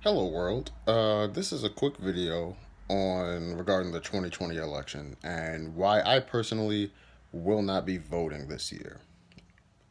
Hello world. This is a quick video on regarding the 2020 election and why I personally will not be voting this year.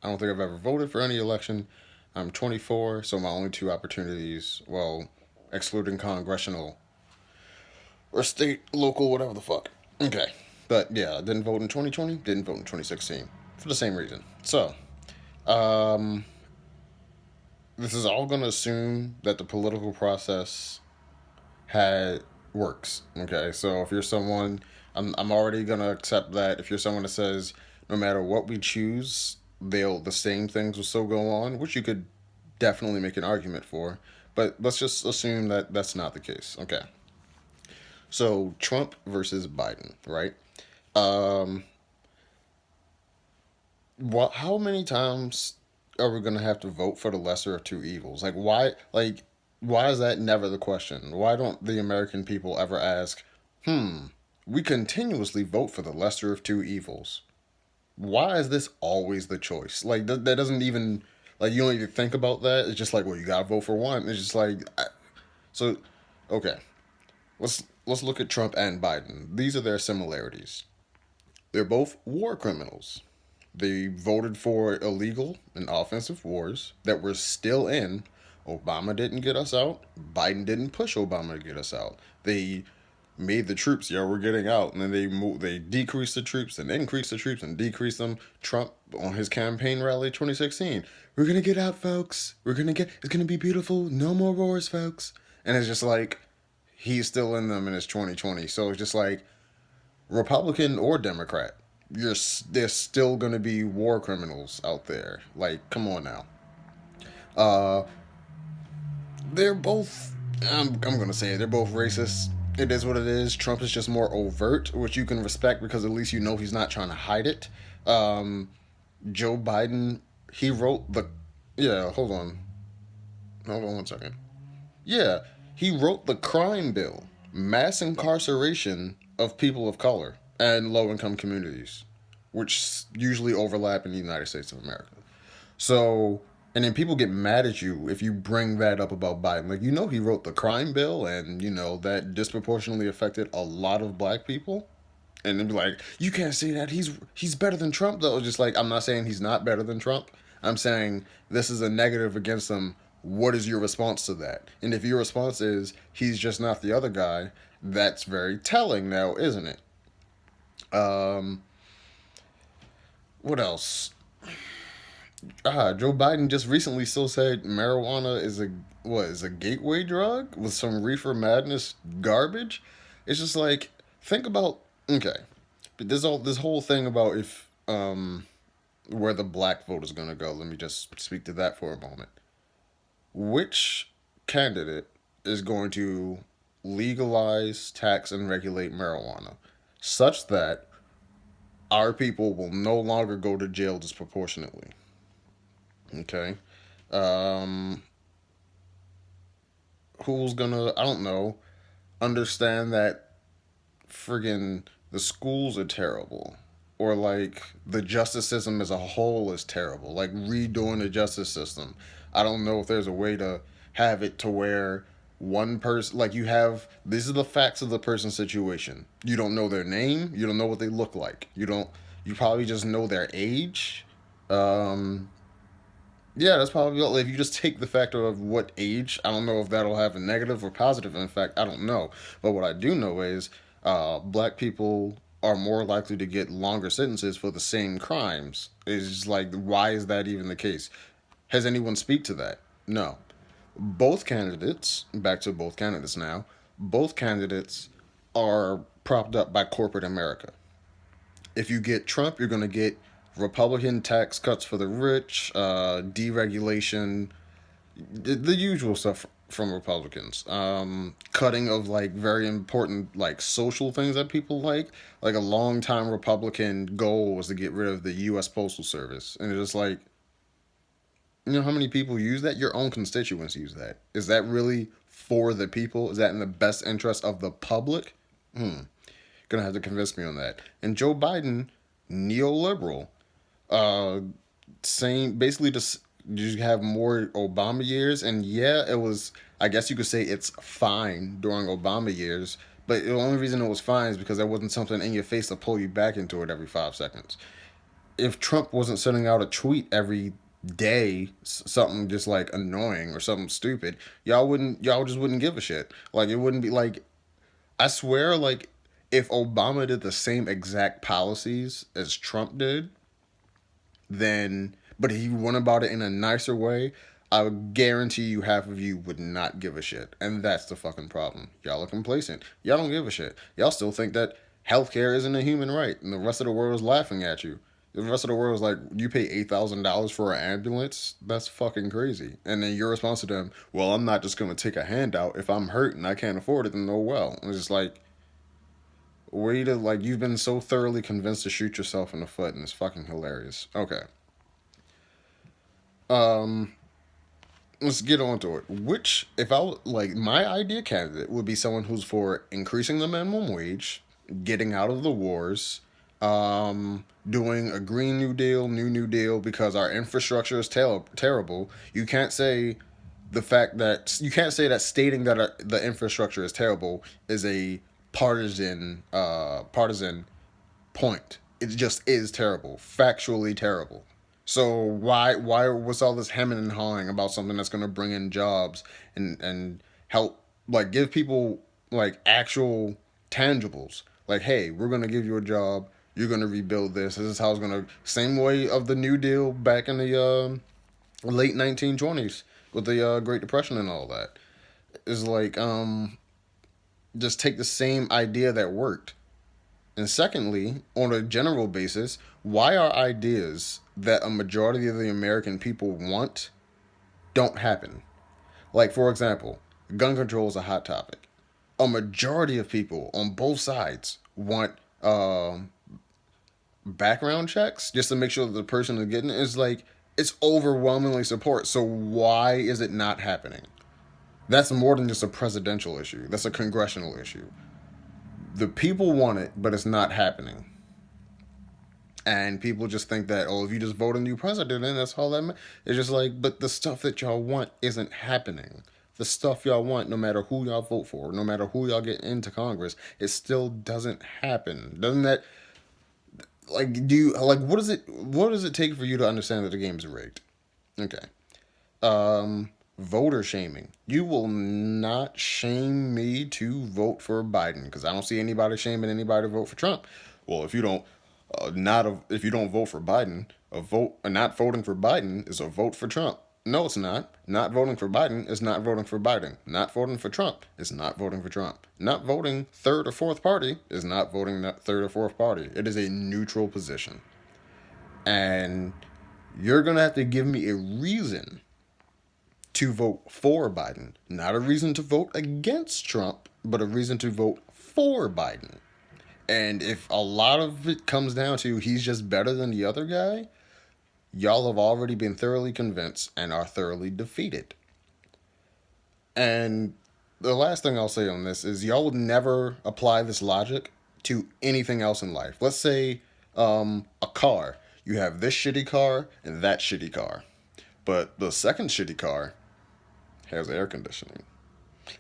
I don't think I've ever voted for any election. I'm 24, so my only two opportunities, well, excluding congressional or state, local, whatever the fuck. Okay. But yeah, I didn't vote in 2020, didn't vote in 2016 for the same reason. So, um, this is all going to assume that the political process had works. Okay, so if you're someone, I'm already gonna accept that. If you're someone that says no matter what we choose, the same things will still go on, which you could definitely make an argument for. But let's just assume that that's not the case. Okay, so Trump versus Biden, right? Um, what? How many times are we gonna have to vote for the lesser of two evils? Like why? Like why is that never the question? Why don't the American people ever ask, we continuously vote for the lesser of two evils. Why is this always the choice? Like that doesn't even like you don't even think about that. It's just like, well, you gotta vote for one. It's just like so. Okay, let's look at Trump and Biden. These are their similarities. They're both war criminals. They voted for illegal and offensive wars that we're still in. Obama didn't get us out. Biden didn't push Obama to get us out. They made the troops, yeah, we're getting out, and then they decreased the troops and increased the troops and decreased them. Trump on his campaign rally 2016, we're gonna get out, folks. It's gonna be beautiful. No more wars, folks. And it's just like he's still in them in his 2020. So it's just like Republican or Democrat, there's still gonna be war criminals out there. Like, come on now. Uh, they're both. I'm gonna say it, they're both racist. It is what it is. Trump is just more overt, which you can respect because at least you know he's not trying to hide it. Um, Joe Biden, he wrote the. Yeah, hold on one second. Yeah, he wrote the crime bill, mass incarceration of people of color and low income communities, which usually overlap in the United States of America. So, and then people get mad at you if you bring that up about Biden. Like, you know, he wrote the crime bill, and you know that disproportionately affected a lot of black people. And then be like, you can't say that he's better than Trump though. Just like I'm not saying he's not better than Trump. I'm saying this is a negative against him. What is your response to that? And if your response is he's just not the other guy, that's very telling now, isn't it? Um, what else? Joe Biden just recently still said marijuana is a gateway drug with some reefer madness garbage. It's just like think about okay, but there's all this whole thing about if where the black vote is gonna go. Let me just speak to that for a moment. Which candidate is going to legalize, tax, and regulate marijuana such that our people will no longer go to jail disproportionately? Okay. Um, who's gonna, I don't know, understand that friggin' the schools are terrible? Or like the justice system as a whole is terrible. Like redoing the justice system. I don't know if there's a way to have it to where one person, like you have, these are the facts of the person's situation. You don't know their name. You don't know what they look like. You probably just know their age. Um, Yeah, that's probably if you just take the factor of what age. I don't know if that'll have a negative or positive impact. I don't know, but what I do know is black people are more likely to get longer sentences for the same crimes. It's just like why is that even the case? Has anyone speak to that? No. Both candidates, back to both candidates now. Both candidates are propped up by corporate America. If you get Trump, you're going to get Republican tax cuts for the rich, deregulation, the usual stuff from Republicans. Cutting of like very important like social things that people like. Like a long time Republican goal was to get rid of the U.S. Postal Service, and it's just like you know how many people use that? Your own constituents use that. Is that really for the people? Is that in the best interest of the public? Gonna have to convince me on that. And Joe Biden, neoliberal, uh, saying basically just you have more Obama years, and yeah, it was. I guess you could say it's fine during Obama years, but the only reason it was fine is because there wasn't something in your face to pull you back into it every 5 seconds. If Trump wasn't sending out a tweet every day, something just like annoying or something stupid, y'all just wouldn't give a shit. Like it wouldn't be like, I swear, like if Obama did the same exact policies as Trump did, then but he went about it in a nicer way, I would guarantee you half of you would not give a shit. And that's the fucking problem. Y'all are complacent. Y'all don't give a shit. Y'all still think that healthcare isn't a human right, and the rest of the world is laughing at you. The rest of the world is like, you pay $8,000 for an ambulance? That's fucking crazy. And then your response to them, well, I'm not just gonna take a handout. If I'm hurt and I can't afford it, then oh well. And it's just like, way to like, you've been so thoroughly convinced to shoot yourself in the foot, and it's fucking hilarious. Okay. Um, let's get on to it. Which, if I like, my ideal candidate would be someone who's for increasing the minimum wage, getting out of the wars, doing a Green New Deal, New Deal, because our infrastructure is terrible. You can't say that stating that the infrastructure is terrible is a partisan point. It just is terrible, factually terrible. So why was all this hemming and hawing about something that's going to bring in jobs and help like give people like actual tangibles? Like, hey, we're going to give you a job. You're going to rebuild this. This is how it's going to same way of the New Deal back in the late 1920s with the Great Depression and all that. Is like just take the same idea that worked. And secondly, on a general basis, why are ideas that a majority of the American people want don't happen? Like, for example, gun control is a hot topic. A majority of people on both sides want background checks just to make sure that the person is getting it. Is like, it's overwhelmingly support. So why is it not happening? That's more than just a presidential issue. That's a congressional issue. The people want it, but it's not happening. And people just think that, oh, if you just vote a new president, then that's all that it's just like, but the stuff that y'all want isn't happening. The stuff y'all want, no matter who y'all vote for, no matter who y'all get into Congress, it still doesn't happen. Doesn't that like do you like what does it take for you to understand that the game's rigged? Okay. Voter shaming. You will not shame me to vote for Biden because I don't see anybody shaming anybody to vote for Trump. Well, if you don't vote for Biden, not voting for Biden is a vote for Trump. No, it's not. Not voting for Biden is not voting for Biden. Not voting for Trump is not voting for Trump. Not voting third or fourth party is not voting that third or fourth party. It is a neutral position. And you're going to have to give me a reason to vote for Biden. Not a reason to vote against Trump, but a reason to vote for Biden. And if a lot of it comes down to he's just better than the other guy, y'all have already been thoroughly convinced and are thoroughly defeated. And the last thing I'll say on this is y'all would never apply this logic to anything else in life. Let's say a car. You have this shitty car and that shitty car. But the second shitty car has air conditioning.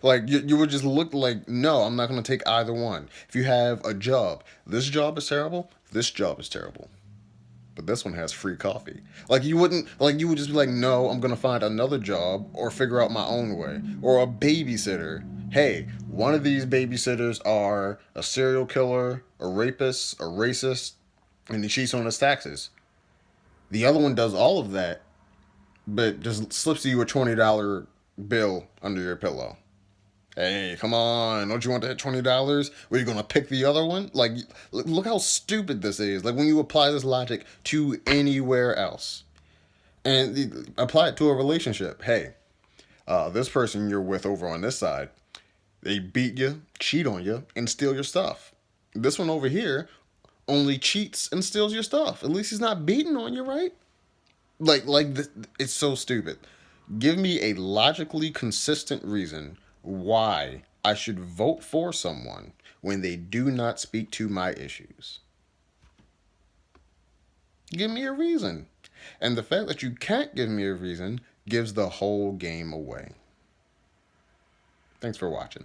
Like, you would just look like, no, I'm not going to take either one. If you have a job, this job is terrible, this job is terrible. But this one has free coffee. Like, you would just be like, no, I'm going to find another job or figure out my own way. Or a babysitter. Hey, one of these babysitters are a serial killer, a rapist, a racist, and he cheats on his taxes. The other one does all of that, but just slips you a $20 bill under your pillow. Hey, come on! Don't you want that $20? Were you gonna pick the other one? Like, look how stupid this is. Like when you apply this logic to anywhere else, and apply it to a relationship. Hey, this person you're with over on this side, they beat you, cheat on you, and steal your stuff. This one over here only cheats and steals your stuff. At least he's not beating on you, right? It's so stupid. Give me a logically consistent reason why I should vote for someone when they do not speak to my issues. Give me a reason. And the fact that you can't give me a reason gives the whole game away. Thanks for watching.